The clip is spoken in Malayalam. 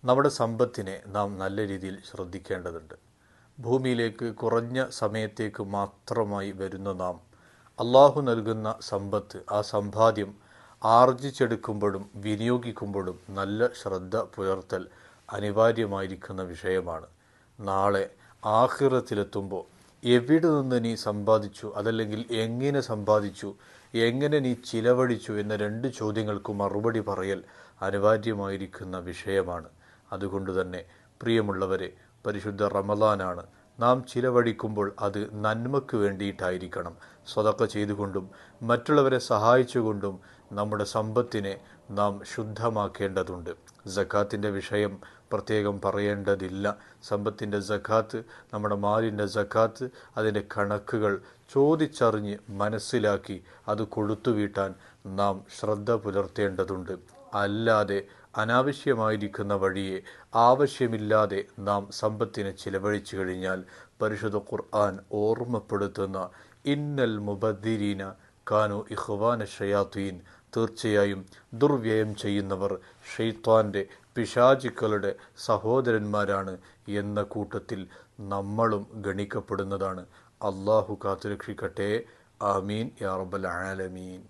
നമ്മുടെ സമ്പത്തിനെ നാം നല്ല രീതിയിൽ ശ്രദ്ധിക്കേണ്ടതുണ്ട്. ഭൂമിയിലേക്ക് കുറഞ്ഞ സമയത്തേക്ക് മാത്രമായി വരുന്ന നാം അള്ളാഹു നൽകുന്ന സമ്പത്ത്, ആ സമ്പാദ്യം ആർജിച്ചെടുക്കുമ്പോഴും വിനിയോഗിക്കുമ്പോഴും നല്ല ശ്രദ്ധ പുലർത്തൽ അനിവാര്യമായിരിക്കുന്ന വിഷയമാണ്. നാളെ ആഖിറത്തിലെത്തുമ്പോൾ എവിടെ നിന്ന് നീ സമ്പാദിച്ചു, അതല്ലെങ്കിൽ എങ്ങനെ സമ്പാദിച്ചു, എങ്ങനെ നീ ചിലവഴിച്ചു എന്ന 2 ചോദ്യങ്ങൾക്ക് മറുപടി പറയൽ അനിവാര്യമായിരിക്കുന്ന വിഷയമാണ്. അതുകൊണ്ട് തന്നെ പ്രിയമുള്ളവരെ, പരിശുദ്ധ റമളാനാണ്. നാം ചിലവഴിക്കുമ്പോൾ അത് നന്മയ്ക്ക് വേണ്ടിയിട്ടായിരിക്കണം. സ്വതക്ക ചെയ്തുകൊണ്ടും മറ്റുള്ളവരെ സഹായിച്ചുകൊണ്ടും നമ്മുടെ സമ്പത്തിനെ നാം ശുദ്ധമാക്കേണ്ടതുണ്ട്. സക്കാത്തിൻ്റെ വിഷയം പ്രത്യേകം പറയേണ്ടതില്ല. സമ്പത്തിൻ്റെ സക്കാത്ത്, നമ്മുടെ മാലിൻ്റെ സക്കാത്ത്, അതിൻ്റെ കണക്കുകൾ ചോദിച്ചറിഞ്ഞ് മനസ്സിലാക്കി അത് കൊടുത്തുവീട്ടാൻ നാം ശ്രദ്ധ പുലർത്തേണ്ടതുണ്ട്. അല്ലാതെ അനാവശ്യമായിരിക്കുന്ന വഴിയെ ആവശ്യമില്ലാതെ നാം സമ്പത്തിനെ ചിലവഴിച്ചു കഴിഞ്ഞാൽ പരിശുദ്ധ ഖുർആൻ ഓർമ്മപ്പെടുത്തുന്ന ഇന്നൽ മുബദ്ദിരീന കാനു ഇഖ്വാന ഷയാത്തീൻ, തീർച്ചയായും ദുർവ്യയം ചെയ്യുന്നവർ ഷെയ്ത്താൻ്റെ, പിശാചുക്കളുടെ സഹോദരന്മാരാണ് എന്ന കൂട്ടത്തിൽ നമ്മളും ഗണിക്കപ്പെടുന്നതാണ്. അള്ളാഹു കാത്തുരക്ഷിക്കട്ടെ. ആമീൻ യാ റബ്ബൽ ആലമീൻ.